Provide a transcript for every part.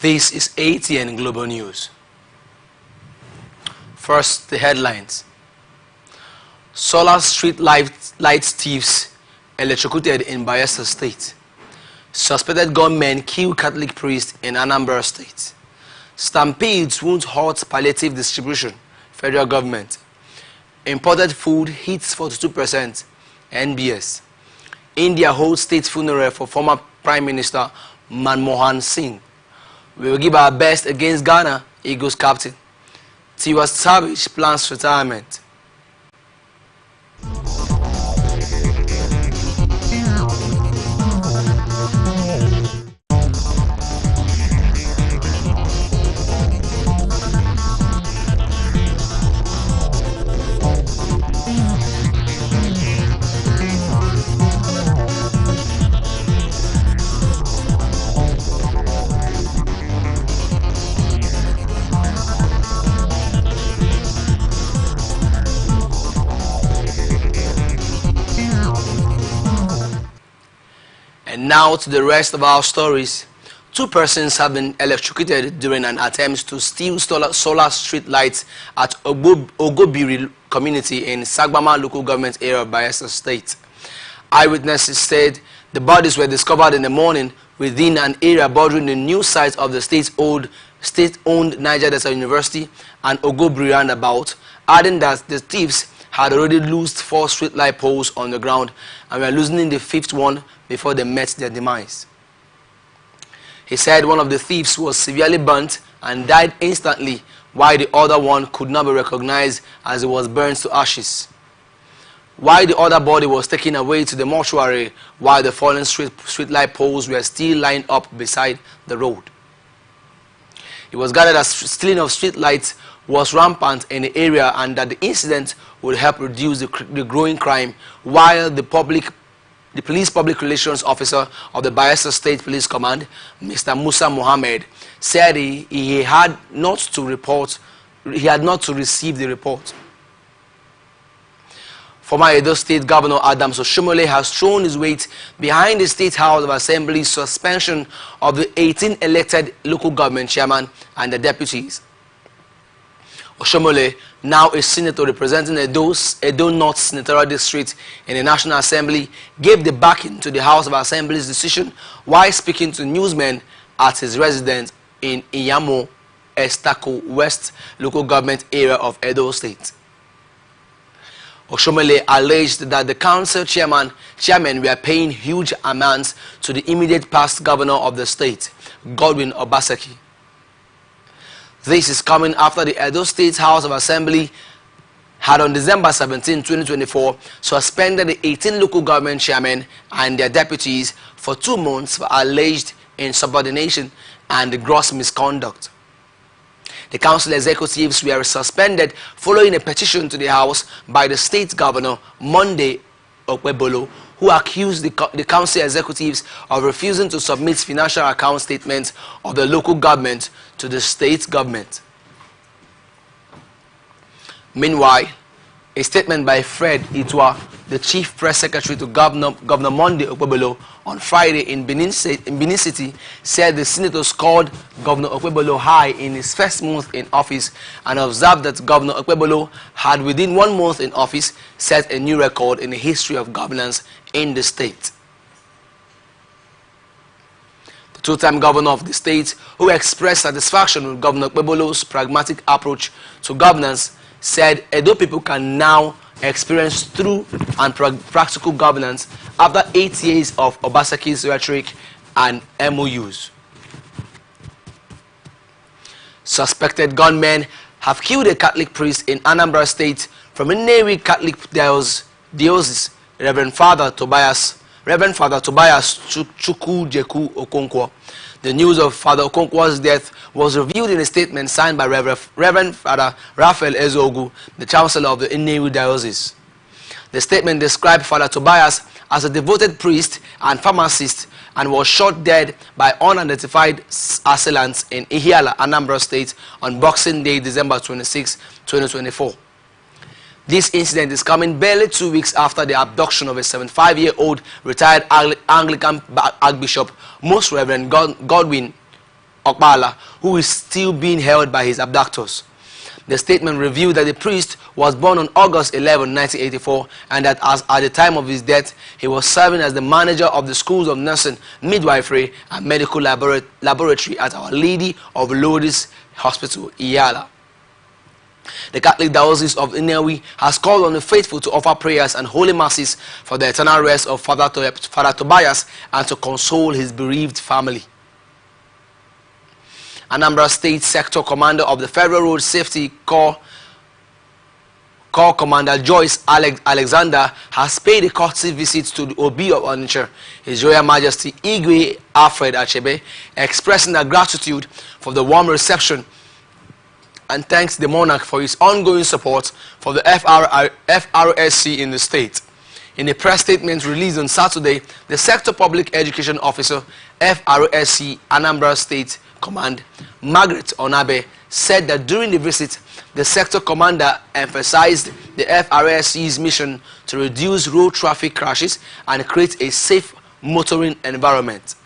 This is ATN Global News. First, the headlines. Solar street light thieves electrocuted in Bayelsa State. Suspected gunmen kill Catholic priest in Anambra State. Stampedes wound halt palliative distribution. Federal government. Imported food hits 42%. NBS. India holds state funeral for former Prime Minister Manmohan Singh. We will give our best against Ghana, Eagles captain. Tiwa Savage plans retirement. And now to the rest of our stories. 2 persons have been electrocuted during an attempt to steal solar street lights at Ogobiri community in Sagbama local government area of Bayelsa State. Eyewitnesses said the bodies were discovered in the morning within an area bordering the new site of the state-owned Niger Delta University and Ogobiri roundabout, adding that the thieves had already loosed 4 street light poles on the ground and were loosening the 5th one before they met their demise. He said one of the thieves was severely burnt and died instantly, while the other one could not be recognized as he was burned to ashes. While the other body was taken away to the mortuary, while the fallen street light poles were still lined up beside the road. It was gathered that stealing of street lights was rampant in the area and that the incident would help reduce the growing crime, while the police public relations officer of the Bayelsa State Police Command, Mr. Musa Mohammed, said he had not to receive the report. Former Edo State Governor Adams Oshomole has thrown his weight behind the State House of Assembly's suspension of the 18 elected local government chairman and the deputies. Oshomole, now a senator representing Edo North Senatorial District in the National Assembly, gave the backing to the House of Assembly's decision while speaking to newsmen at his residence in Iyamo, Estako West local government area of Edo State. Oshomole alleged that the council chairmen were paying huge amounts to the immediate past governor of the state, Godwin Obaseki. This is coming after the Edo State House of Assembly had on December 17, 2024, suspended the 18 local government chairmen and their deputies for 2 months for alleged insubordination and gross misconduct. The council executives were suspended following a petition to the House by the state governor, Monday Okwebolo, who accused the council executives of refusing to submit financial account statements of the local government to the state government. Meanwhile, a statement by Fred Itwa, the chief press secretary to Governor Monday Okwebolo on Friday in Benin City, said the senators called Governor Okwebolo high in his first month in office and observed that Governor Okwebolo had within 1 month in office set a new record in the history of governance in the state. The 2-time governor of the state, who expressed satisfaction with Governor Okwebolo's pragmatic approach to governance, said Edo people can now experience true and practical governance after 8 years of Obaseki's rhetoric and MOUs. Suspected gunmen have killed a Catholic priest in Anambra State from a Nnewi Catholic diocese, Reverend Father Tobias Chukwujeku Okonkwo. The news of Father Okonkwo's death was revealed in a statement signed by Reverend Father Raphael Ezogu, the chancellor of the Nnewi Diocese. The statement described Father Tobias as a devoted priest and pharmacist and was shot dead by unidentified assailants in Ihiala, Anambra State on Boxing Day, December 26, 2024. This incident is coming barely 2 weeks after the abduction of a 75-year-old retired Anglican Archbishop, Most Reverend Godwin Okpala, who is still being held by his abductors. The statement revealed that the priest was born on August 11, 1984, and that at the time of his death, he was serving as the manager of the schools of nursing, midwifery, and medical laboratory at Our Lady of Lourdes Hospital, Iyala. The Catholic Diocese of Nnewi has called on the faithful to offer prayers and holy masses for the eternal rest of Father Tobias and to console his bereaved family. Anambra State Sector Commander of the Federal Road Safety Corps Commander Joyce Alexander has paid a courtesy visit to the Obi of Onitsha, His Royal Majesty Igwe Alfred Achebe, expressing their gratitude for the warm reception and thanks the monarch for his ongoing support for the FRSC in the state. In a press statement released on Saturday, the Sector Public Education Officer, FRSC Anambra State Command, Margaret Onabe, said that during the visit, the sector commander emphasized the FRSC's mission to reduce road traffic crashes and create a safe motoring environment.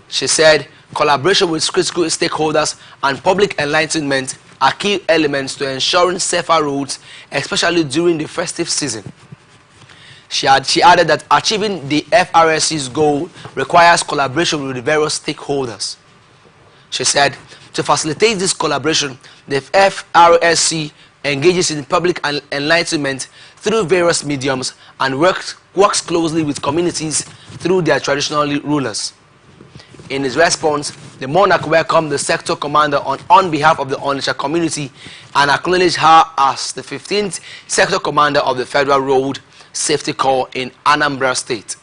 She said collaboration with critical stakeholders and public enlightenment are key elements to ensuring safer roads, especially during the festive season. She added that achieving the FRSC's goal requires collaboration with the various stakeholders. She said, to facilitate this collaboration, the FRSC engages in public enlightenment through various mediums and works closely with communities through their traditional rulers. In his response, the monarch welcomed the sector commander on behalf of the Onitsha community and acknowledged her as the 15th sector commander of the Federal Road Safety Corps in Anambra State.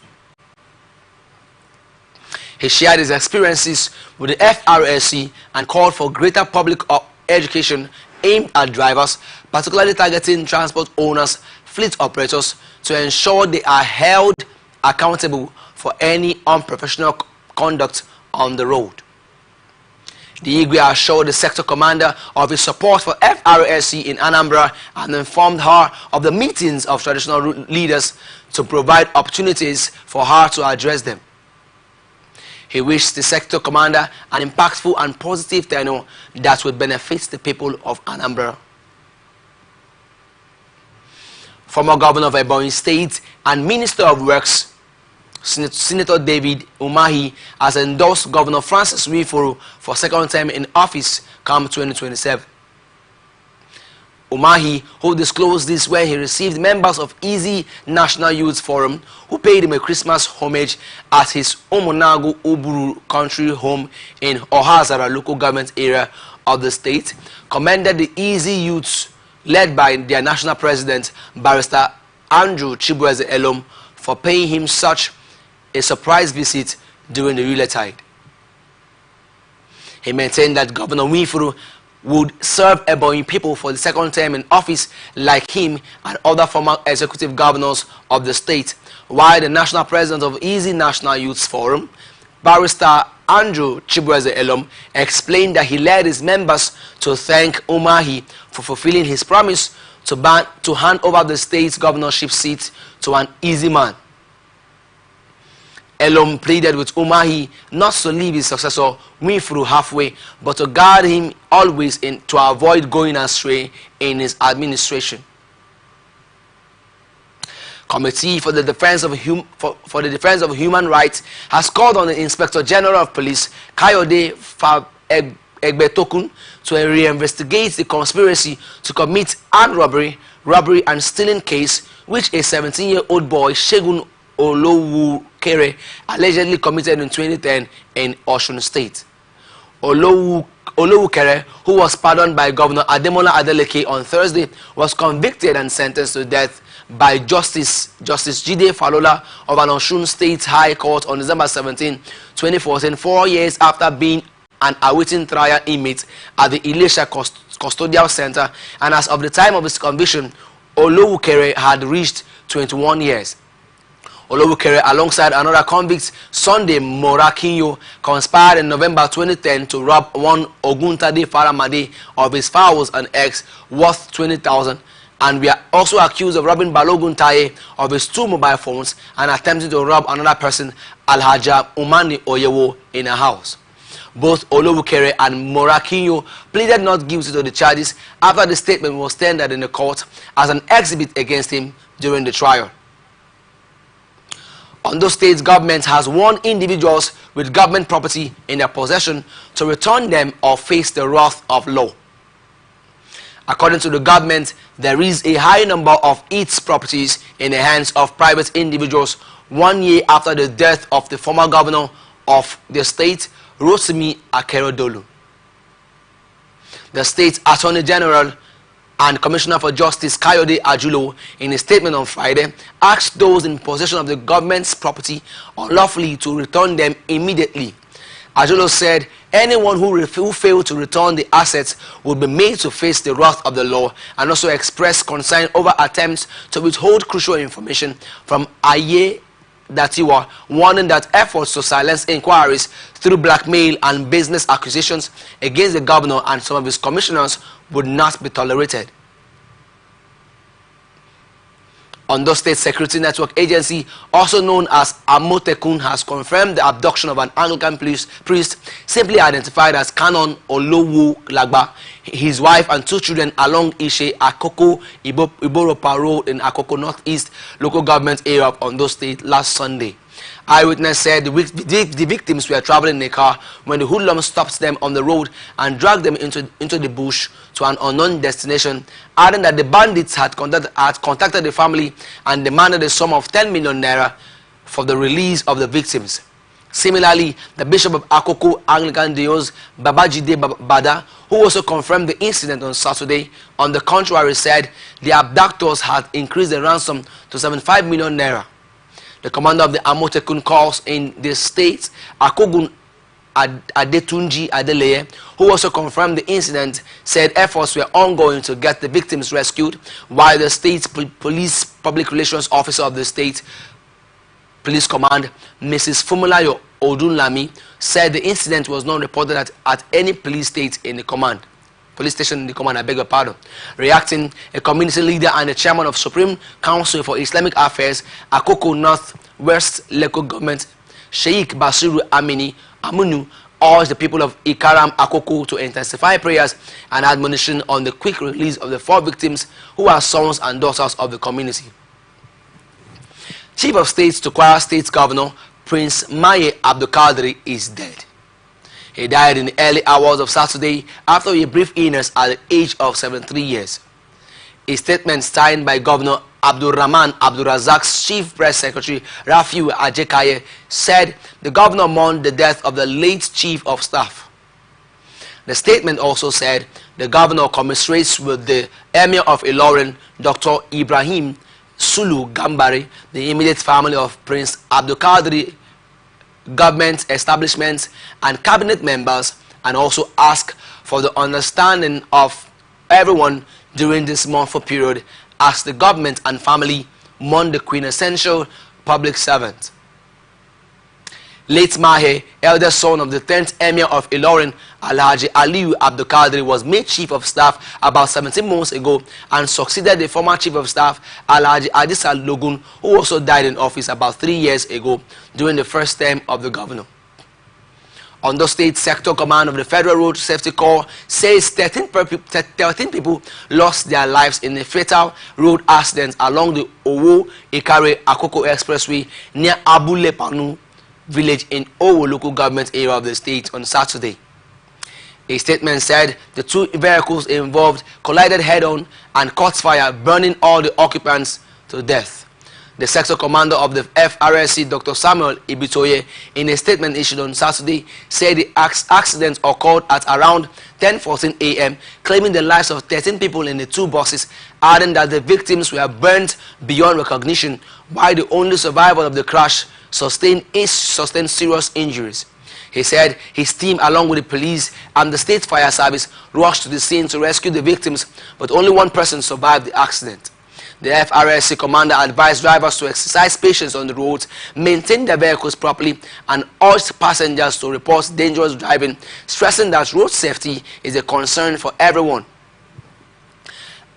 He shared his experiences with the FRSC and called for greater public education aimed at drivers, particularly targeting transport owners, fleet operators, to ensure they are held accountable for any unprofessional conduct on the road. The Igwe assured the sector commander of his support for FRSC in Anambra and informed her of the meetings of traditional leaders to provide opportunities for her to address them. He wished the sector commander an impactful and positive tenure that would benefit the people of Anambra. Former Governor of Ebonyi State and Minister of Works, Senator David Umahi, has endorsed Governor Francis Nwifuru for second term in office come 2027. Umahi, who disclosed this when he received members of Easy National Youth Forum who paid him a Christmas homage at his Omonagu Uburu country home in Ohazara local government area of the state, commended the Easy Youths led by their national president, Barrister Andrew Chibueze Elom, for paying him such a surprise visit during the Yuletide. He maintained that Governor Nwifuru would serve Ebonyi people for the second term in office like him and other former executive governors of the state, while the national president of Easy National Youth Forum, Barrister Andrew Chibueze Elom, explained that he led his members to thank Umahi for fulfilling his promise to hand over the state's governorship seat to an easy man. Elom pleaded with Umahi not to leave his successor Nwifuru halfway, but to guide him always to avoid going astray in his administration. Committee for the Defense of Human Rights has called on the Inspector General of Police, Kayode Egbetokun, to reinvestigate the conspiracy to commit armed robbery and stealing case which a 17-year-old boy, Segun Olowukere, allegedly committed in 2010 in Osun State. Olowukere, who was pardoned by Governor Ademola Adeleke on Thursday, was convicted and sentenced to death by Justice Jide Falola of an Osun State High Court on December 17, 2014, 4 years after being an awaiting trial inmate at the Ilesha Custodial Center, and as of the time of his conviction, Olowukere had reached 21 years. Olowukere, alongside another convict, Sunday Morakinyo, conspired in November 2010 to rob one Oguntade Faramade of his fowls and eggs worth 20,000, and we are also accused of robbing Balogun Taye of his 2 mobile phones and attempting to rob another person, Alhaja Umani Oyewo, in a house. Both Olowukere and Morakinyo pleaded not guilty to the charges after the statement was tendered in the court as an exhibit against him during the trial. Ondo State government has warned individuals with government property in their possession to return them or face the wrath of law. According to the government, there is a high number of its properties in the hands of private individuals 1 year after the death of the former governor of the state, Rotimi Akeredolu. The state Attorney General and Commissioner for Justice Kayode Ajulo, in a statement on Friday, asked those in possession of the government's property unlawfully to return them immediately. Ajulo said anyone who failed to return the assets would be made to face the wrath of the law, and also expressed concern over attempts to withhold crucial information from Aye Datiwa, warning that efforts to silence inquiries through blackmail and business accusations against the governor and some of his commissioners would not be tolerated. Ondo State Security Network Agency, also known as Amotekun, has confirmed the abduction of an Anglican priest simply identified as Canon Olowo Lagba, his wife and 2 children along Ishe Akoko Iboropa Road in Akoko Northeast local government area of Ondo State last Sunday. Eyewitness said the victims were traveling in a car when the hoodlums stopped them on the road and dragged them into the bush to an unknown destination, adding that the bandits had contacted the family and demanded a sum of 10 million naira for the release of the victims. Similarly, the Bishop of Akoko Anglican Diocese, Babajide Bada, who also confirmed the incident on Saturday, on the contrary said the abductors had increased the ransom to 75 million naira. The commander of the Amotekun Corps in the state, Akogun Adetunji Adeleye, who also confirmed the incident, said efforts were ongoing to get the victims rescued, while the state police public relations officer of the state police command, Mrs. Fumulayo Odunlami, said the incident was not reported at any police station in the command. I beg your pardon. Reacting, a community leader and the chairman of Supreme Council for Islamic Affairs, Akoko North West local government, Sheikh Basiru Amunu, urged the people of Ikaram Akoko to intensify prayers and admonition on the quick release of the 4 victims who are sons and daughters of the community. Chief of State to Kwara State Governor Prince Maye Abdulkadir is dead. He died in the early hours of Saturday after a brief illness at the age of 73 years. A statement signed by Governor Abdulrahman Abdulrazak's Chief Press Secretary Rafiu Ajekaye said the governor mourned the death of the late Chief of Staff. The statement also said the governor commiserates with the Emir of Ilorin, Dr. Ibrahim Sulu Gambari, the immediate family of Prince Abdulkadir, government establishments and cabinet members, and also ask for the understanding of everyone during this mournful period as the government and family mourn the quintessential public servant. Late Mahe, eldest son of the 10th Emir of Ilorin, Alhaji Aliyu Abdulkadir, was made Chief of Staff about 17 months ago and succeeded the former Chief of Staff, Alhaji Adisa Logun, who also died in office about 3 years ago during the first term of the governor. Ondo State Sector Command of the Federal Road Safety Corps says 13 people lost their lives in a fatal road accident along the Owo-Ikare Akoko Expressway near Abule Panu village in Owo local government area of the state on Saturday. A statement said the 2 vehicles involved collided head-on and caught fire, burning all the occupants to death. The sector commander of the FRSC, Dr. Samuel Ibitoye, in a statement issued on Saturday, said the accident occurred at around 10:14 a.m., claiming the lives of 13 people in the 2 buses, adding that the victims were burnt beyond recognition, while the only survivor of the crash sustained serious injuries. He said his team, along with the police and the state fire service, rushed to the scene to rescue the victims, but only 1 person survived the accident. The FRSC commander advised drivers to exercise patience on the roads, maintain their vehicles properly, and urged passengers to report dangerous driving, stressing that road safety is a concern for everyone.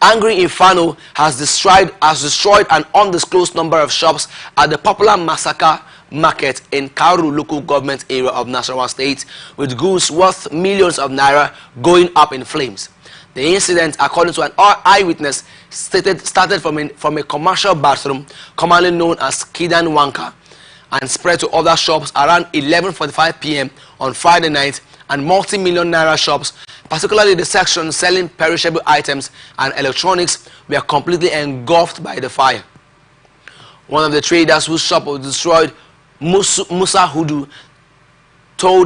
Angry Inferno has destroyed an undisclosed number of shops at the popular Masaka market in Kauru local government area of Nasarawa State, with goods worth millions of naira going up in flames. The incident, according to an eyewitness, started from a commercial bathroom commonly known as Kidan Wanka, and spread to other shops around 11:45 p.m. on Friday night, and multi-million naira shops, particularly the section selling perishable items and electronics, were completely engulfed by the fire. One of the traders whose shop was destroyed, Musa Hudu,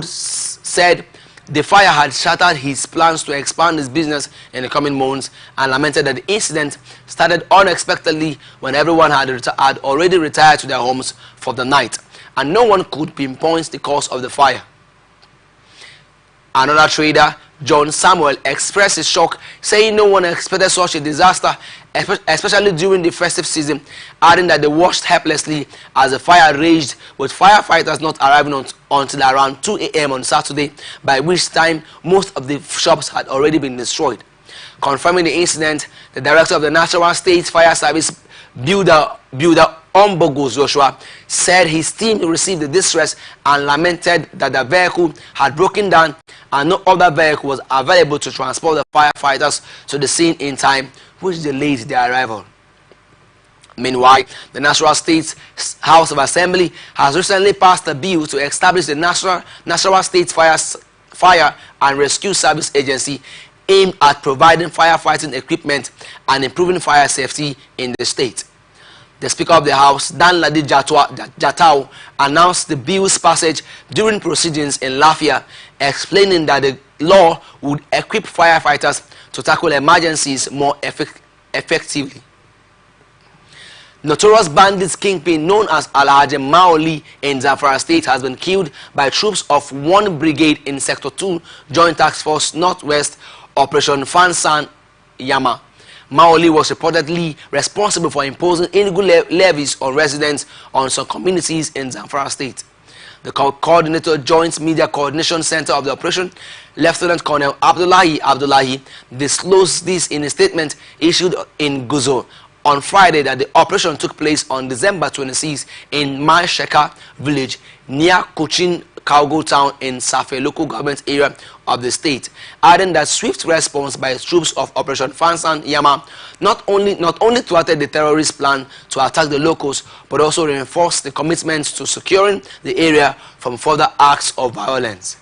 said the fire had shattered his plans to expand his business in the coming months, and lamented that the incident started unexpectedly when everyone had already retired to their homes for the night, and no one could pinpoint the cause of the fire. Another trader, John Samuel, expressed his shock, saying no one expected such a disaster, especially during the festive season, adding that they watched helplessly as the fire raged, with firefighters not arriving until around 2 a.m. on Saturday, by which time most of the shops had already been destroyed. Confirming the incident, the director of the Nasarawa State Fire Service, Builder Ombogos Joshua, said his team received the distress and lamented that the vehicle had broken down and no other vehicle was available to transport the firefighters to the scene in time, which delayed their arrival. Meanwhile, the Nasarawa State House of Assembly has recently passed a bill to establish the Nasarawa State Fire and Rescue Service Agency, aimed at providing firefighting equipment and improving fire safety in the state. The Speaker of the House, Danladi Jatau, announced the bill's passage during proceedings in Lafia, explaining that the law would equip firefighters to tackle emergencies more effectively. Notorious bandits kingpin known as Alhaji Maoli in Zamfara State has been killed by troops of 1 brigade in Sector 2 Joint Task Force Northwest Operation Fansan Yama. Maoli was reportedly responsible for imposing illegal levies on residents on some communities in Zamfara State. The coordinator Joint Media Coordination Center of the operation, Lieutenant Colonel Abdullahi, disclosed this in a statement issued in Guzo on Friday, that the operation took place on December 26 in Mai Sheka village near Cochin Kaugo town in Safe local government area of the state, adding that swift response by troops of Operation Fansan Yama not only thwarted the terrorist plan to attack the locals, but also reinforced the commitment to securing the area from further acts of violence.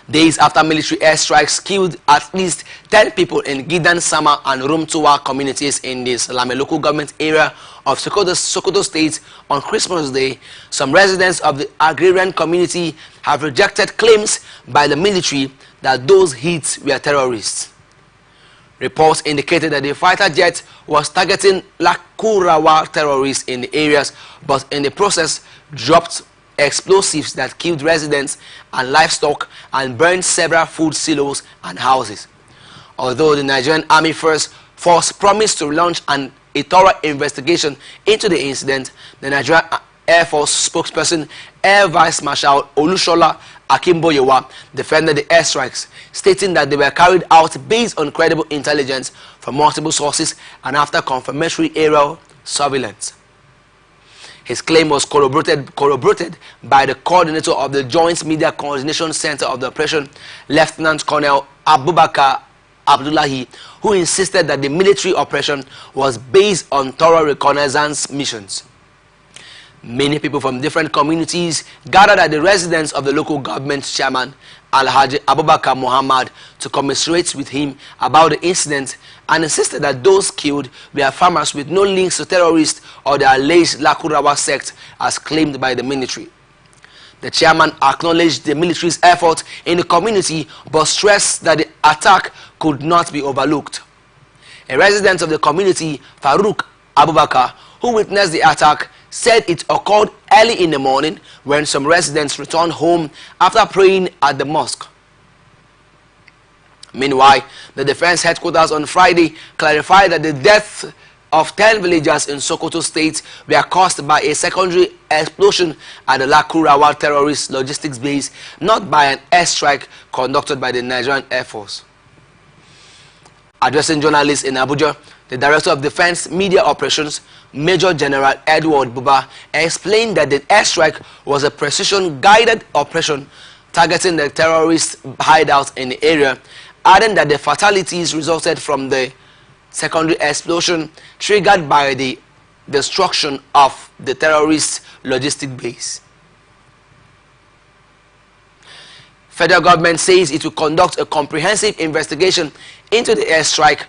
Days after military airstrikes killed at least 10 people in Gidan Sama and Rumtuwa communities in the Salame local government area of Sokoto State on Christmas Day, some residents of the agrarian community have rejected claims by the military that those hits were terrorists. Reports indicated that the fighter jet was targeting Lakurawa terrorists in the areas, but in the process dropped explosives that killed residents and livestock and burned several food silos and houses. Although the Nigerian Army Force promised to launch a thorough investigation into the incident, the Nigerian Air Force spokesperson, Air Vice Marshal Olushola Akimboyewa, defended the airstrikes, stating that they were carried out based on credible intelligence from multiple sources and after confirmatory aerial surveillance. His claim was corroborated by the coordinator of the Joint Media Coordination Center of the operation, Lieutenant Colonel Abubakar Abdullahi, who insisted that the military operation was based on thorough reconnaissance missions. Many people from different communities gathered at the residence of the local government chairman, Alhaji Abubakar Muhammad, to commiserate with him about the incident and insisted that those killed were farmers with no links to terrorists or the alleged Lakurawa sect as claimed by the military. The chairman acknowledged the military's effort in the community but stressed that the attack could not be overlooked. A resident of the community, Farouk Abubakar, who witnessed the attack, said it occurred early in the morning when some residents returned home after praying at the mosque. Meanwhile, the defense headquarters on Friday clarified that the deaths of 10 villagers in Sokoto State were caused by a secondary explosion at the Lakurawa terrorist logistics base, not by an airstrike conducted by the Nigerian Air Force. Addressing journalists in Abuja, The Director of Defense Media Operations, Major General Edward Buba, explained that the airstrike was a precision-guided operation targeting the terrorist hideouts in the area, adding that the fatalities resulted from the secondary explosion triggered by the destruction of the terrorist logistic base. Federal government says it will conduct a comprehensive investigation into the airstrike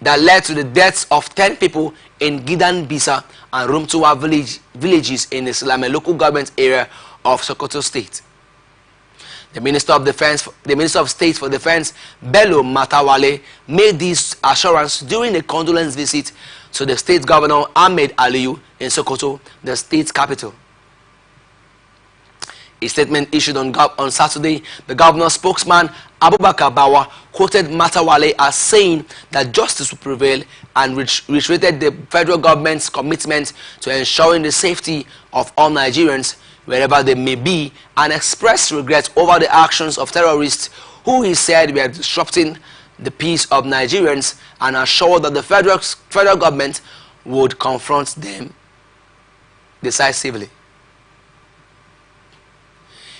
that led to the deaths of 10 people in Gidan Bisa and Rumtuwa villages in the Silame local government area of Sokoto State. The Minister of State for Defense, Bello Matawale, made this assurance during a condolence visit to the state governor Ahmed Aliyu in Sokoto, the state capital. A statement issued on Saturday, the governor's spokesman Abubakar Bawa quoted Matawale as saying that justice will prevail and reiterated the federal government's commitment to ensuring the safety of all Nigerians wherever they may be, and expressed regret over the actions of terrorists who he said were disrupting the peace of Nigerians, and assured that the federal government would confront them decisively.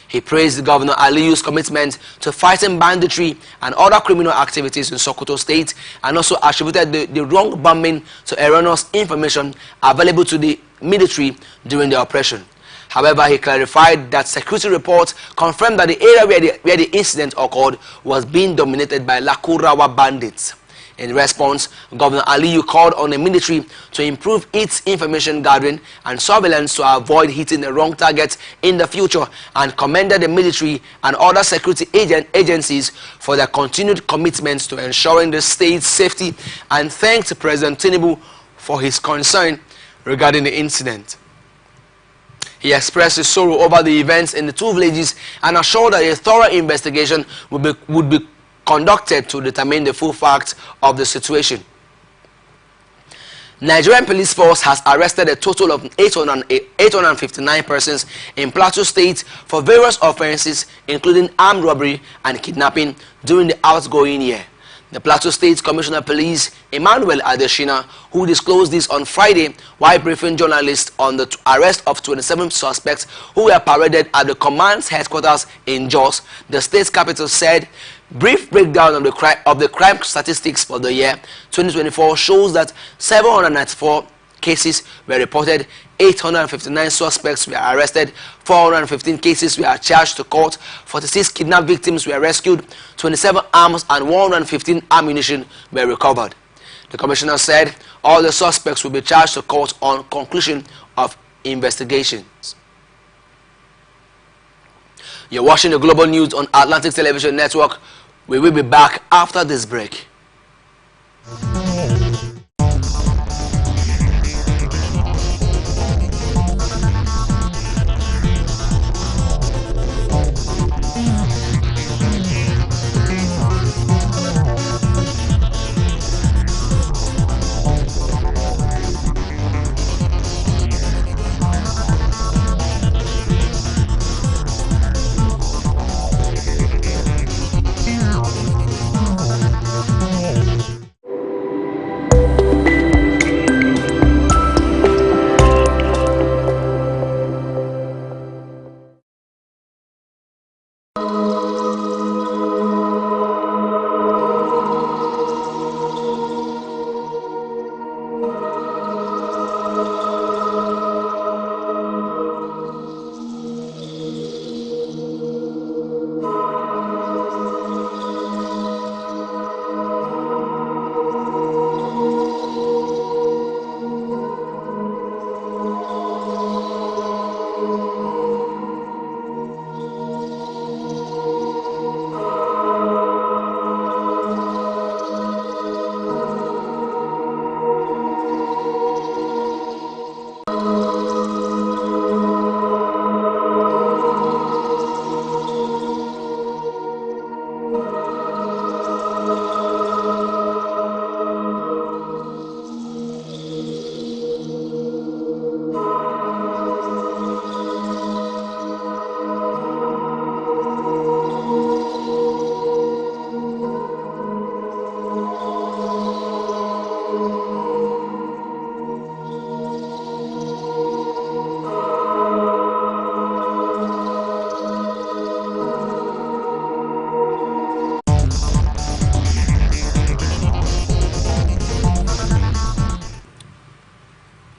He praised the Governor Aliyu's commitment to fighting banditry and other criminal activities in Sokoto State, and also attributed the wrong bombing to erroneous information available to the military during the operation. However, he clarified that security reports confirmed that the area where the incident occurred was being dominated by Lakurawa bandits. In response, Governor Aliyu called on the military to improve its information gathering and surveillance to avoid hitting the wrong targets in the future, and commended the military and other security agencies for their continued commitments to ensuring the state's safety, and thanked President Tinubu for his concern regarding the incident. He expressed his sorrow over the events in the two villages and assured that a thorough investigation would be conducted to determine the full facts of the situation. Nigerian police force has arrested a total of 859 persons in Plateau State for various offenses, including armed robbery and kidnapping, during the outgoing year. The Plateau State Commissioner of Police, Emmanuel Adeshina, who disclosed this on Friday while briefing journalists on the arrest of 27 suspects who were paraded at the command's headquarters in Jos, the state's capital, said brief breakdown of the crime statistics for the year 2024 shows that 794 cases were reported, 859 suspects were arrested, 415 cases were charged to court, 46 kidnapped victims were rescued, 27 arms and 115 ammunition were recovered. The commissioner said all the suspects will be charged to court on conclusion of investigations. You're watching the Global News on Atlantic Television Network. We will be back after this break.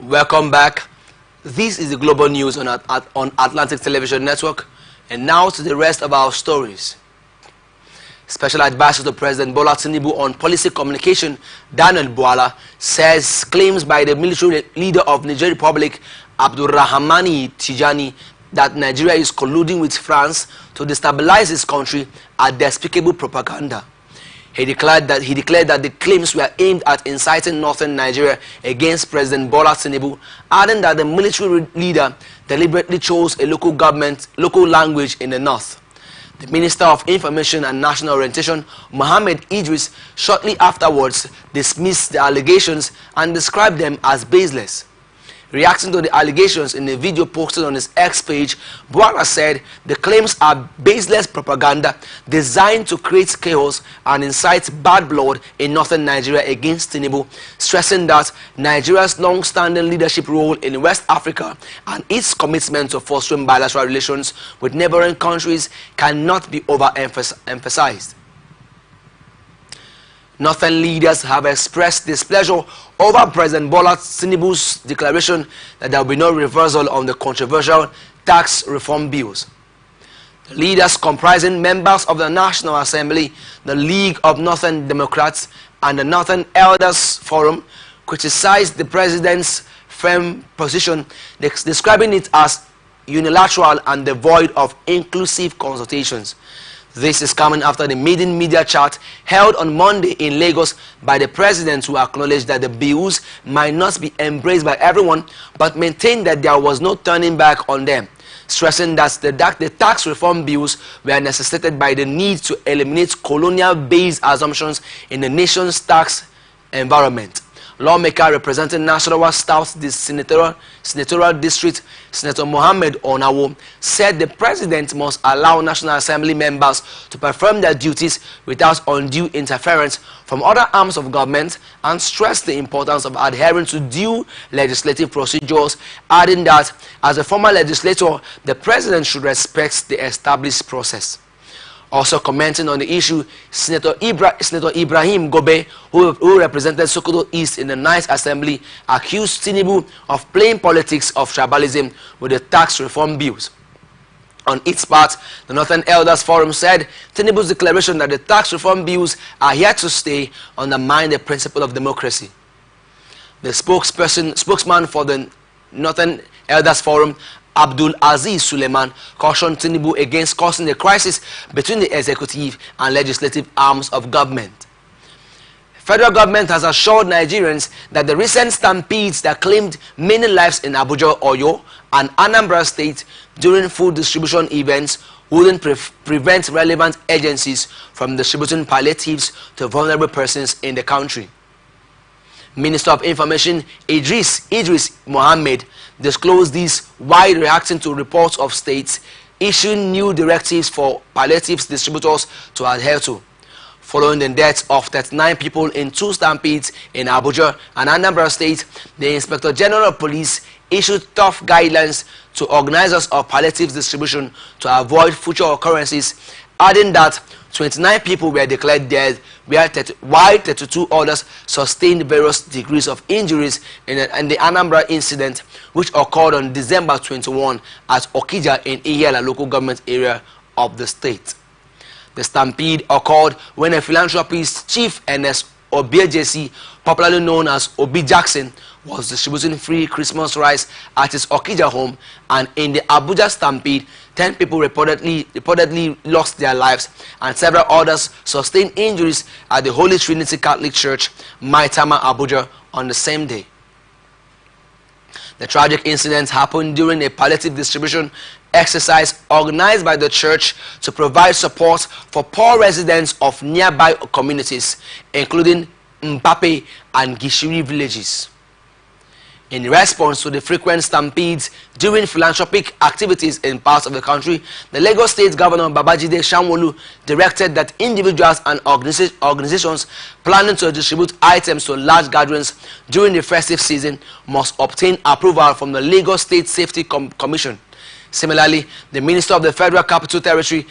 Welcome back. This is the global news on Atlantic Television Network. And now to the rest of our stories. Special Advisor to President Bola Tinubu on Policy Communication, Daniel Bwala, says claims by the military leader of Niger Republic, Abdurrahmani Tijani, that Nigeria is colluding with France to destabilize his country are despicable propaganda. He declared that the claims were aimed at inciting northern Nigeria against President Bola Tinubu, adding that the military leader deliberately chose a local language in the north. The Minister of Information and National Orientation, Mohammed Idris, shortly afterwards dismissed the allegations and described them as baseless. Reacting to the allegations in a video posted on his X page, Bwala said the claims are baseless propaganda designed to create chaos and incite bad blood in northern Nigeria against Tinubu, stressing that Nigeria's long-standing leadership role in West Africa and its commitment to fostering bilateral relations with neighboring countries cannot be overemphasized. Northern leaders have expressed displeasure over President Bola Tinubu's declaration that there will be no reversal on the controversial tax reform bills. The leaders, comprising members of the National Assembly, the League of Northern Democrats, and the Northern Elders Forum, criticized the president's firm position, describing it as unilateral and devoid of inclusive consultations. This is coming after the maiden media chat held on Monday in Lagos by the president, who acknowledged that the bills might not be embraced by everyone, but maintained that there was no turning back on them, stressing that the tax reform bills were necessitated by the need to eliminate colonial-based assumptions in the nation's tax environment. Lawmaker representing Nasarawa South Senatorial District, Senator Mohammed Onawo, said the president must allow National Assembly members to perform their duties without undue interference from other arms of government, and stressed the importance of adhering to due legislative procedures, adding that as a former legislator, the president should respect the established process. Also commenting on the issue, Senator Ibrahim Gobe, who represented Sokoto East in the 9th Assembly, accused Tinubu of playing politics of tribalism with the tax reform bills. On its part, the Northern Elders Forum said Tinubu's declaration that the tax reform bills are here to stay undermine the principle of democracy. The spokesman for the Northern Elders Forum, Abdul Aziz Suleiman, cautioned Tinubu against causing a crisis between the executive and legislative arms of government. Federal government has assured Nigerians that the recent stampedes that claimed many lives in Abuja, Oyo, and Anambra State during food distribution events wouldn't prevent relevant agencies from distributing palliatives to vulnerable persons in the country. Minister of Information Idris Mohammed disclosed this while reacting to reports of states issuing new directives for palliatives distributors to adhere to. Following the deaths of 39 people in 2 stampedes in Abuja and Anambra State, the Inspector General of Police issued tough guidelines to organizers of palliatives distribution to avoid future occurrences, adding that 29 people were declared dead, while 32 others sustained various degrees of injuries in the Anambra incident, which occurred on December 21 at Okija in Ihiala local government area of the state. The stampede occurred when a philanthropist, Chief Ernest Obiejesi, popularly known as Obi Jackson, was distributing free Christmas rice at his Okija home, and in the Abuja stampede, 10 people reportedly lost their lives, and several others sustained injuries at the Holy Trinity Catholic Church, Maitama, Abuja, on the same day. The tragic incident happened during a palliative distribution exercise organized by the church to provide support for poor residents of nearby communities, including Mbappe and Gishiri villages. In response to the frequent stampedes during philanthropic activities in parts of the country, the Lagos State Governor Babajide Sanwo-Olu directed that individuals and organizations planning to distribute items to large gatherings during the festive season must obtain approval from the Lagos State Safety Commission. Similarly, the Minister of the Federal Capital Territory,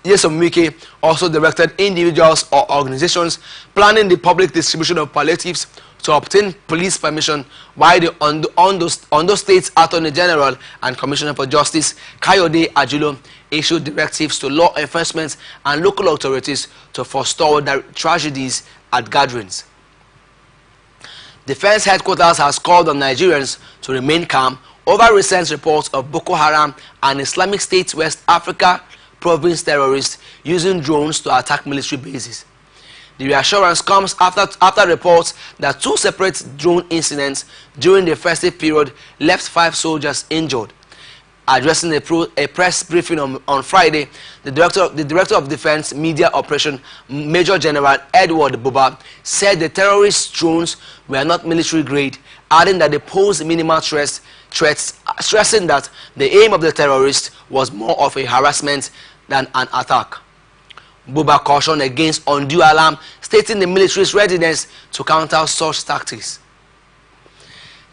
Nyesom Wike, also directed individuals or organizations planning the public distribution of palliatives to obtain police permission, while the Ondo State Attorney General and Commissioner for Justice Kayode Ajulo issued directives to law enforcement and local authorities to forestall tragedies at gatherings. Defense headquarters has called on Nigerians to remain calm over recent reports of Boko Haram and Islamic State West Africa province terrorists using drones to attack military bases. The reassurance comes after reports that 2 separate drone incidents during the festive period left 5 soldiers injured. Addressing a press briefing on Friday, the Director of Defense Media Operation, Major General Edward Buba, said the terrorist drones were not military grade, adding that they pose minimal threats, stressing that the aim of the terrorists was more of a harassment than an attack. Buba cautioned against undue alarm, stating the military's readiness to counter such tactics.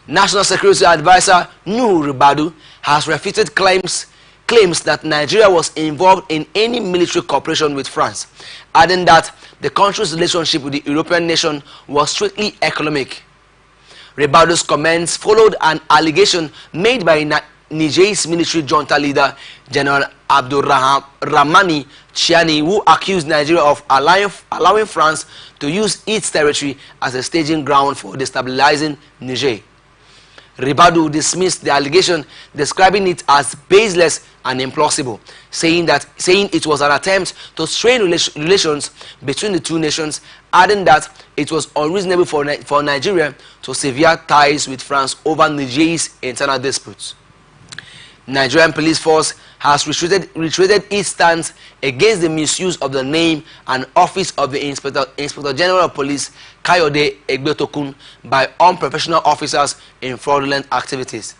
National Security Advisor Nuhu Ribadu has refuted claims that Nigeria was involved in any military cooperation with France, adding that the country's relationship with the European nation was strictly economic. Ribadu's comments followed an allegation made by Niger's military junta leader, General Abdurrahmani Chiani, who accused Nigeria of allowing France to use its territory as a staging ground for destabilizing Niger. Ribadu dismissed the allegation, describing it as baseless and implausible, saying it was an attempt to strain relations between the two nations, adding that it was unreasonable for Nigeria to sever ties with France over Niger's internal disputes. Nigerian police force has retreated its stance against the misuse of the name and office of the Inspector General of Police Kayode Egbetokun by unprofessional officers in fraudulent activities.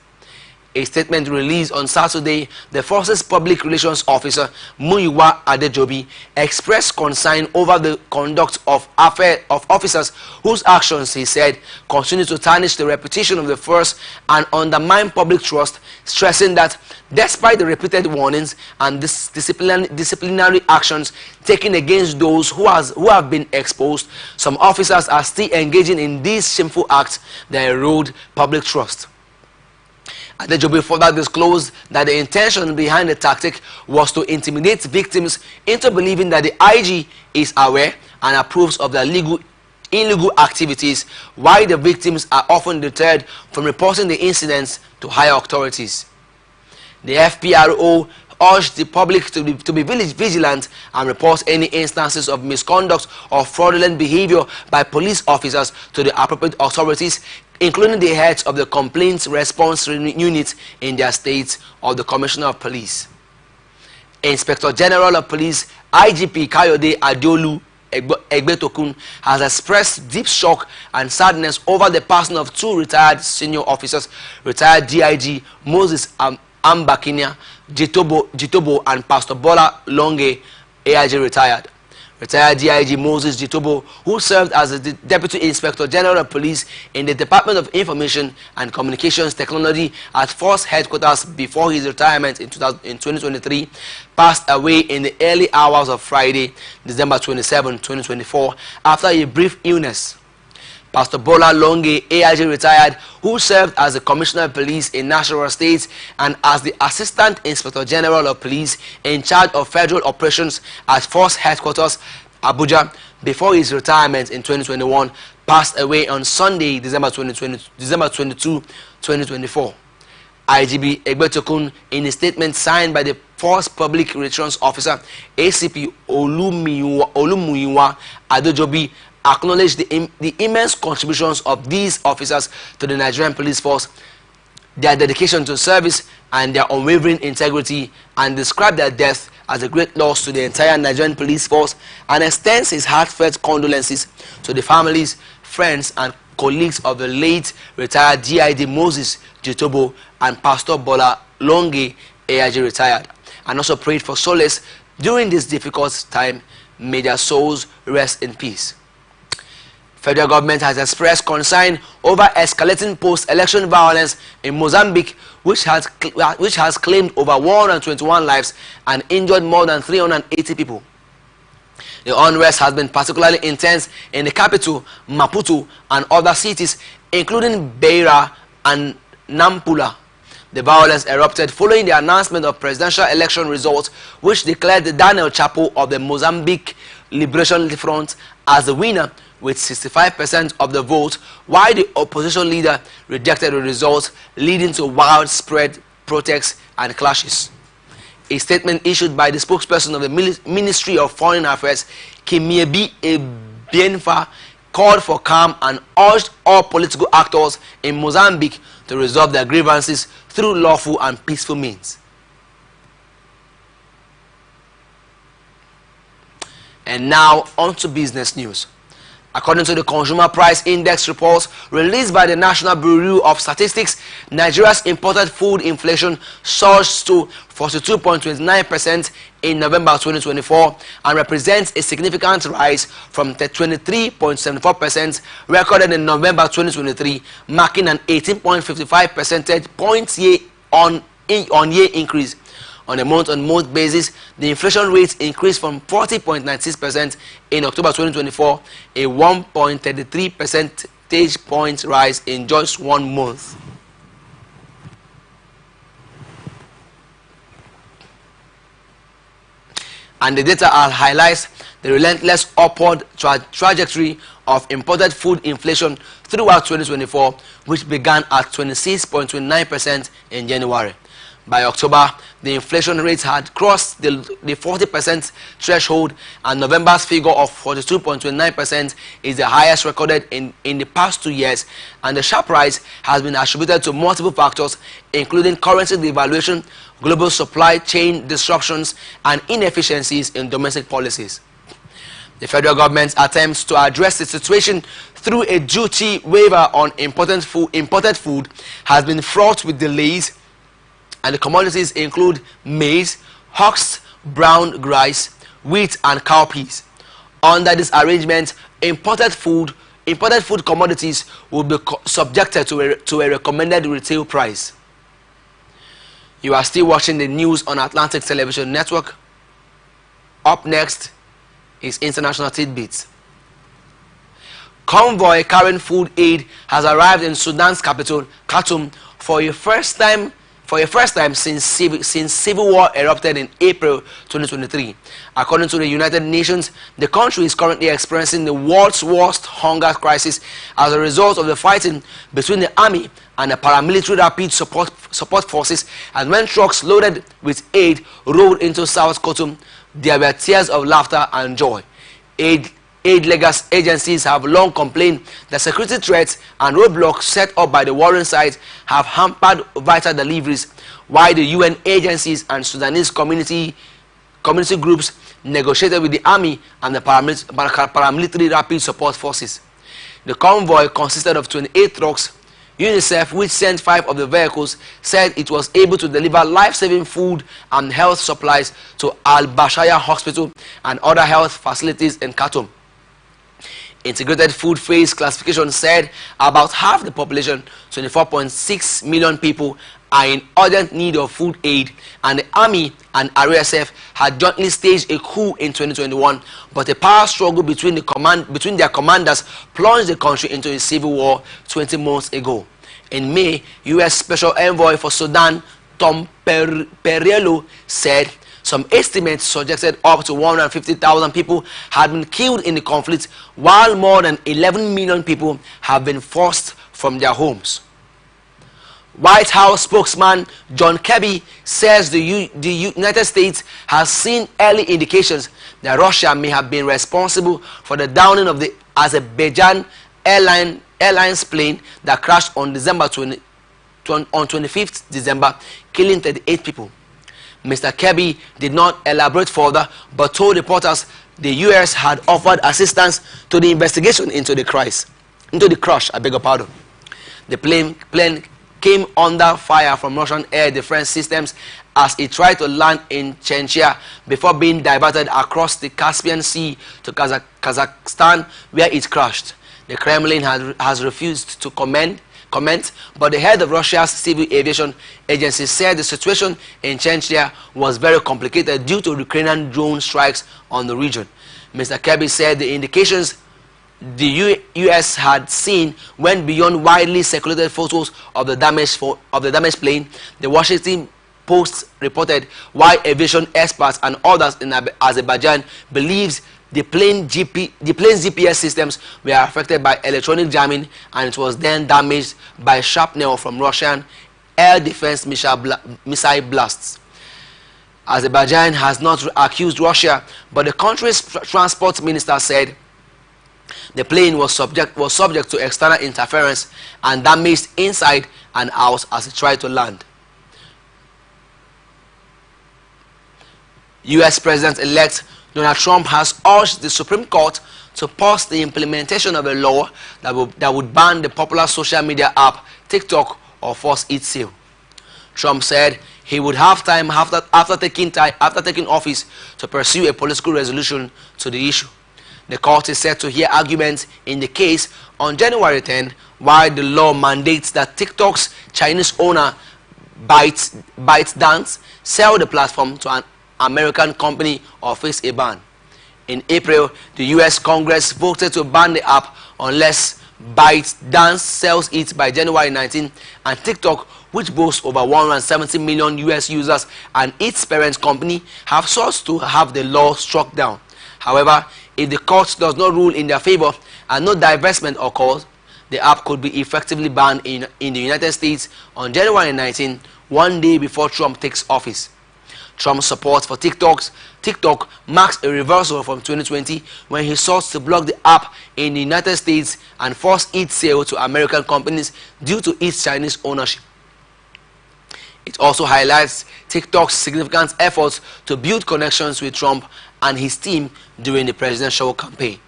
A statement released on Saturday, the force's public relations officer Muyiwa Adejobi expressed concern over the conduct of officers whose actions, he said, continue to tarnish the reputation of the force and undermine public trust, stressing that despite the repeated warnings and disciplinary actions taken against those who have been exposed, some officers are still engaging in these shameful acts that erode public trust. Adejobi further disclosed that the intention behind the tactic was to intimidate victims into believing that the IG is aware and approves of their illegal activities, while the victims are often deterred from reporting the incidents to higher authorities. The FPRO urged the public to be vigilant and report any instances of misconduct or fraudulent behavior by police officers to the appropriate authorities, including the heads of the complaints response units in their states or the Commissioner of Police. Inspector General of Police IGP Kayode Adeolu Egbetokun has expressed deep shock and sadness over the passing of 2 retired senior officers, retired DIG Moses Ambakinia Jitobo and Pastor Bola Longe, AIG retired. Retired DIG Moses Jitobo, who served as the Deputy Inspector General of Police in the Department of Information and Communications Technology at Force Headquarters before his retirement in 2023, passed away in the early hours of Friday, December 27, 2024, after a brief illness. Pastor Bola Longe, AIG retired, who served as the Commissioner of Police in Nasarawa State and as the Assistant Inspector General of Police in charge of federal operations at Force Headquarters, Abuja, before his retirement in 2021, passed away on Sunday, December 22, 2024. IGB Egbetokun, in a statement signed by the Force Public Relations Officer, ACP Olumuyiwa Adejobi, acknowledged the immense contributions of these officers to the Nigerian police force, their dedication to service and their unwavering integrity, and described their death as a great loss to the entire Nigerian police force, and extends his heartfelt condolences to the families, friends and colleagues of the late retired DID Moses Jitobo and Pastor Bola Longe, AIG retired, and also prayed for solace during this difficult time. May their souls rest in peace. Federal government has expressed concern over escalating post-election violence in Mozambique, which has claimed over 121 lives and injured more than 380 people. The unrest has been particularly intense in the capital, Maputo, and other cities, including Beira and Nampula. The violence erupted following the announcement of presidential election results, which declared Daniel Chapo of the Mozambique Liberation Front as the winner with 65% of the vote, while the opposition leader rejected the results, leading to widespread protests and clashes. A statement issued by the spokesperson of the Ministry of Foreign Affairs, Kimiebi Ebienfa, called for calm and urged all political actors in Mozambique to resolve their grievances through lawful and peaceful means. And now on to business news. According to the Consumer Price Index reports released by the National Bureau of Statistics, Nigeria's imported food inflation surged to 42.29% in November 2024 and represents a significant rise from the 23.74% recorded in November 2023, marking an 18.55 percentage points year-on-year increase. On a month-on-month basis, the inflation rate increased from 40.96% in October 2024, a 1.33 percentage point rise in just 1 month. And the data highlights the relentless upward trajectory of imported food inflation throughout 2024, which began at 26.29% in January. By October, the inflation rate had crossed the 40% threshold, and November's figure of 42.29% is the highest recorded in the past 2 years, and the sharp rise has been attributed to multiple factors, including currency devaluation, global supply chain disruptions, and inefficiencies in domestic policies. The federal government's attempts to address the situation through a duty waiver on imported food has been fraught with delays, and the commodities include maize, husked brown rice, wheat, and cowpeas. Under this arrangement, imported food commodities will be subjected to a recommended retail price. You are still watching the news on Atlantic Television Network. Up next is International Tidbits. Convoy carrying food aid has arrived in Sudan's capital, Khartoum, for a first time since civil war erupted in April 2023. According to the United Nations, the country is currently experiencing the world's worst hunger crisis as a result of the fighting between the army and the paramilitary rapid support forces. And when trucks loaded with aid rolled into South Khartoum, there were tears of laughter and joy. Aid agencies have long complained that security threats and roadblocks set up by the warring sides have hampered vital deliveries, while the UN agencies and Sudanese community groups negotiated with the army and the paramilitary rapid support forces. The convoy consisted of 28 trucks. UNICEF, which sent 5 of the vehicles, said it was able to deliver life-saving food and health supplies to Al-Bashaya Hospital and other health facilities in Khartoum. Integrated Food Phase Classification said about half the population, 24.6 million people, are in urgent need of food aid, and the army and RSF had jointly staged a coup in 2021, but a power struggle between their commanders plunged the country into a civil war 20 months ago. In May, U.S. Special Envoy for Sudan, Tom Perriello, said some estimates suggested up to 150,000 people had been killed in the conflict, while more than 11 million people have been forced from their homes. White House spokesman John Kirby says the United States has seen early indications that Russia may have been responsible for the downing of the Azerbaijan Airlines plane that crashed on 25th December, killing 38 people. Mr. Kirby did not elaborate further, but told reporters the U.S. had offered assistance to the investigation into the crash. The plane came under fire from Russian air defense systems as it tried to land in Chechnya before being diverted across the Caspian Sea to Kazakhstan, where it crashed. The Kremlin has refused to comment, but the head of Russia's civil aviation agency said the situation in Chechnya was very complicated due to Ukrainian drone strikes on the region. Mr. Kirby said the indications the U.S. had seen went beyond widely circulated photos of the damaged plane. The Washington Post reported why aviation experts and others in Azerbaijan believes the plane's GPS systems were affected by electronic jamming, and it was then damaged by shrapnel from Russian air defense missile blasts. Azerbaijan has not accused Russia, but the country's transport minister said the plane was subject to external interference and damaged inside and out as it tried to land. U.S. President-elect Donald Trump has urged the Supreme Court to pause the implementation of a law that would ban the popular social media app TikTok or force its sale. Trump said he would have time after taking office to pursue a political resolution to the issue. The court is set to hear arguments in the case on January 10, while the law mandates that TikTok's Chinese owner ByteDance sell the platform to an American company or face a ban. In April, the U.S. Congress voted to ban the app unless ByteDance sells it by January 19, and TikTok, which boasts over 170 million U.S. users, and its parent company have sought to have the law struck down. However, if the court does not rule in their favor and no divestment occurs, the app could be effectively banned in the United States on January 19, one day before Trump takes office. Trump's support for TikTok marks a reversal from 2020, when he sought to block the app in the United States and force its sale to American companies due to its Chinese ownership. It also highlights TikTok's significant efforts to build connections with Trump and his team during the presidential campaign.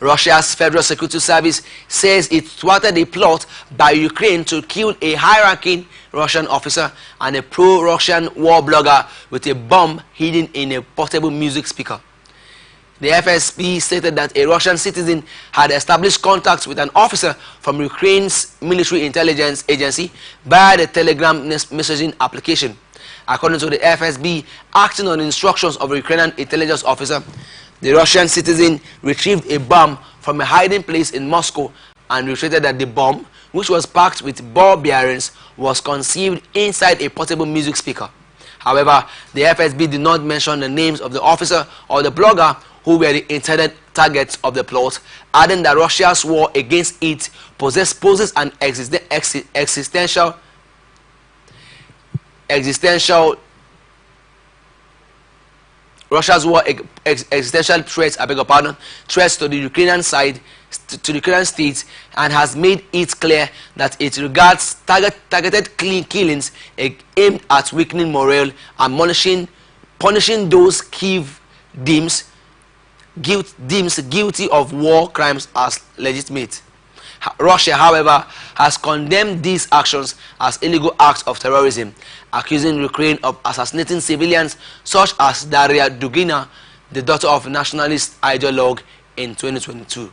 Russia's Federal Security Service says it thwarted a plot by Ukraine to kill a high-ranking Russian officer and a pro-Russian war blogger with a bomb hidden in a portable music speaker. The FSB stated that a Russian citizen had established contacts with an officer from Ukraine's military intelligence agency via the Telegram messaging application. According to the FSB, acting on instructions of a Ukrainian intelligence officer, the Russian citizen retrieved a bomb from a hiding place in Moscow and reported that the bomb, which was packed with ball bearings, was concealed inside a portable music speaker. However, the FSB did not mention the names of the officer or the blogger who were the intended targets of the plot, adding that Russia's war against it poses an existential Russia's war existential threats, threats to the Ukrainian side, to the Ukrainian state, and has made it clear that it regards targeted killings aimed at weakening morale and punishing those Kyiv deems guilty of war crimes as legitimate. Russia, however, has condemned these actions as illegal acts of terrorism, accusing Ukraine of assassinating civilians such as Daria Dugina, the daughter of a nationalist ideologue, in 2022.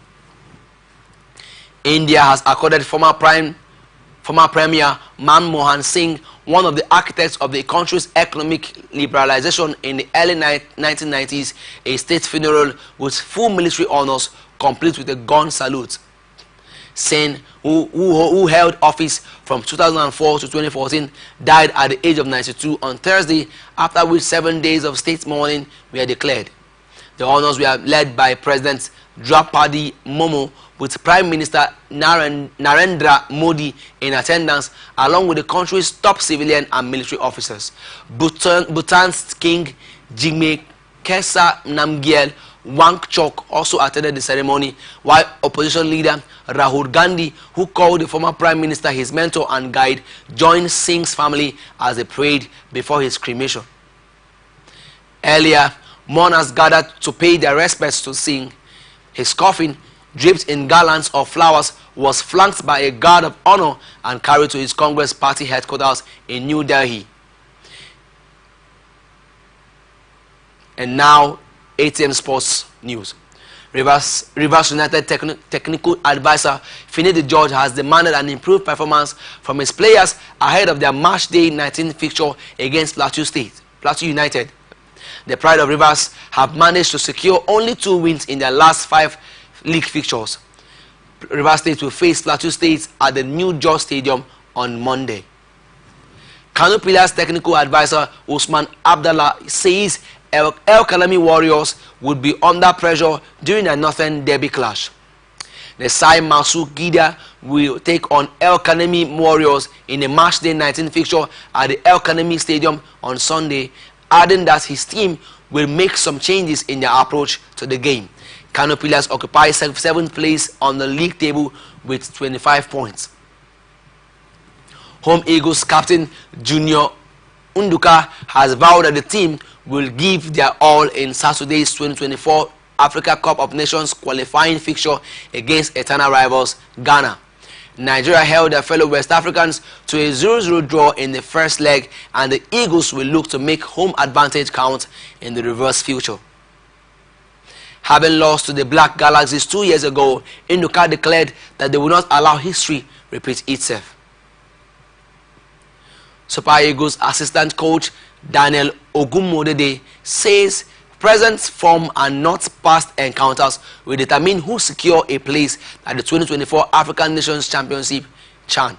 India has accorded former Premier Manmohan Singh, one of the architects of the country's economic liberalization in the early 1990s, a state funeral with full military honors, complete with a gun salute. Singh, who held office from 2004 to 2014, died at the age of 92 on Thursday, after which 7 days of state mourning were declared. The honors were led by President Draupadi Murmu, with Prime Minister Narendra Modi in attendance, along with the country's top civilian and military officers. Bhutan's King Jigme Khesar Namgyel Wangchuk also attended the ceremony, while opposition leader Rahul Gandhi, who called the former prime minister his mentor and guide, joined Singh's family as they prayed before his cremation. Earlier, mourners gathered to pay their respects to Singh. His coffin, draped in garlands of flowers, was flanked by a guard of honor and carried to his Congress party headquarters in New Delhi. And now, ATM Sports News. Rivers United technical advisor Finidi George has demanded an improved performance from his players ahead of their match day 19 fixture against Plateau United. the Pride of Rivers have managed to secure only 2 wins in their last 5 league fixtures. Rivers State will face Plateau State at the New George Stadium on Monday. Kano Pillars technical advisor Usman Abdallah says El Kalami Warriors would be under pressure during a Northern Derby clash. The Sai Masu Gida will take on El Kanemi Warriors in a matchday 19 fixture at the El Kanemi Stadium on Sunday, adding that his team will make some changes in their approach to the game. Kano Pillars occupy 7th place on the league table with 25 points. Home Eagles captain Junior Unduka has vowed that the team will give their all in Saturday's 2024 Africa Cup of Nations qualifying fixture against eternal rivals Ghana. Nigeria held their fellow West Africans to a 0-0 draw in the first leg, and the Eagles will look to make home advantage count in the reverse future. Having lost to the Black Galaxies 2 years ago, Unduka declared that they will not allow history repeat itself. Super Eagles assistant coach Daniel Ogumodede says present form and not past encounters will determine who secure a place at the 2024 African Nations Championship CHAN.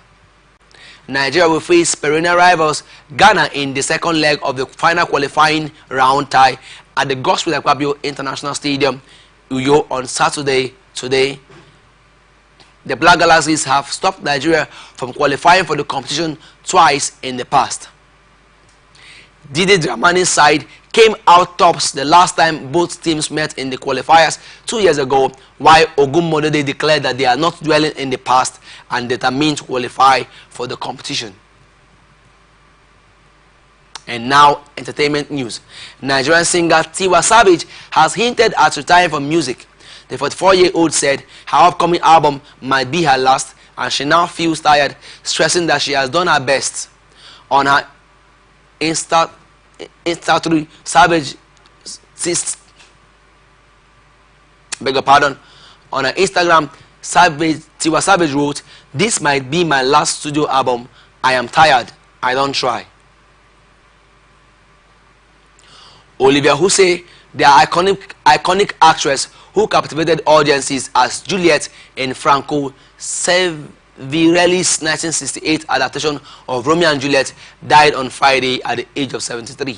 Nigeria will face perennial rivals Ghana in the second leg of the final qualifying round tie at the Gospel Akpabio International Stadium, Uyo, on Saturday. Today, the Black Galaxies have stopped Nigeria from qualifying for the competition twice in the past. Didi Dramani's side came out tops the last time both teams met in the qualifiers 2 years ago, while Ogumodede declared that they are not dwelling in the past and determined to qualify for the competition. And now, entertainment news. Nigerian singer Tiwa Savage has hinted at retiring from music. The 44-year-old said her upcoming album might be her last, and she now feels tired, stressing that she has done her best. On her Insta Savage on her Instagram, Tiwa Savage wrote, "This might be my last studio album. I am tired. I don't try." Olivia Hussey, the iconic actress who captivated audiences as Juliet in Franco Severelli's 1968 adaptation of Romeo and Juliet, died on Friday at the age of 73.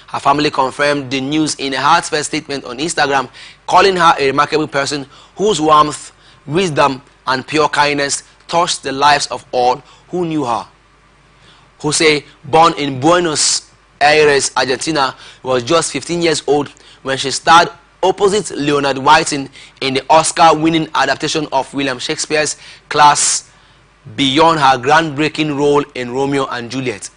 Her family confirmed the news in a heartfelt statement on Instagram, calling her a remarkable person whose warmth, wisdom, and pure kindness touched the lives of all who knew her. Jose, born in Buenos Aires, Argentina, was just 15 years old when she starred opposite Leonard Whiting in the Oscar-winning adaptation of William Shakespeare's Class, beyond her groundbreaking role in Romeo and Juliet.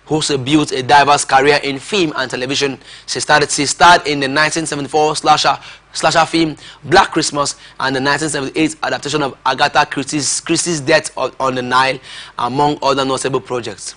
Jose built a diverse career in film and television. She starred in the 1974 slasher film Black Christmas and the 1978 adaptation of Agatha Christie's Death on the Nile, among other notable projects.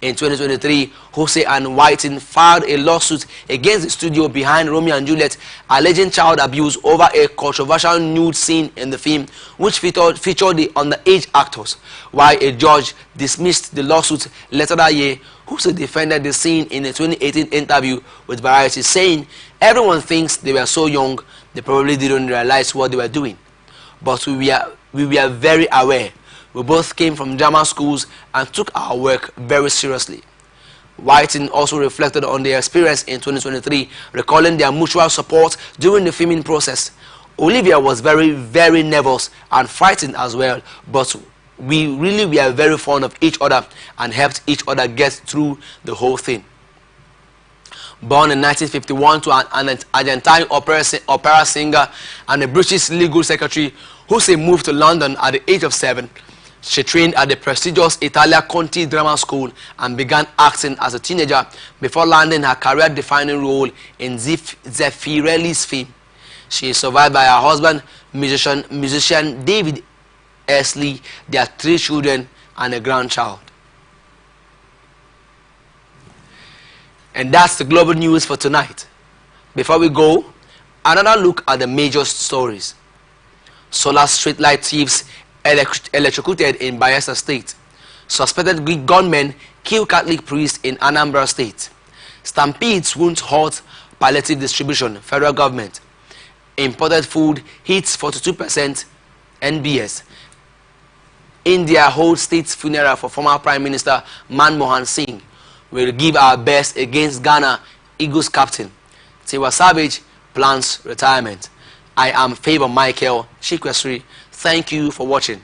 In 2023, Jose and Whiting filed a lawsuit against the studio behind Romeo and Juliet, alleging child abuse over a controversial nude scene in the film, which featured the underage actors. While a judge dismissed the lawsuit later that year, Jose defended the scene in a 2018 interview with Variety, saying, "Everyone thinks they were so young, they probably didn't realize what they were doing. But we were very aware. We both came from drama schools and took our work very seriously." Whiting also reflected on their experience in 2023, recalling their mutual support during the filming process. "Olivia was very, very nervous and frightened as well, but we really were very fond of each other and helped each other get through the whole thing." Born in 1951 to an Argentine opera singer and a British legal secretary, Jose moved to London at the age of 7. She trained at the prestigious Italia Conti Drama School and began acting as a teenager before landing her career-defining role in Zeffirelli's film. She is survived by her husband, musician David Esley, their 3 children, and a grandchild. And that's the global news for tonight. Before we go, another look at the major stories. Solar streetlight thieves electrocuted in Bayelsa State. Suspected Greek gunmen kill Catholic priest in Anambra State. Stampedes won't halt palliative distribution, federal government. Imported food hits 42% NBS. India holds state funeral for former Prime Minister Manmohan Singh. We'll give our best against Ghana, Eagles captain. Tiwa Savage plans retirement. I am Favor Michael Shikwesri. Thank you for watching.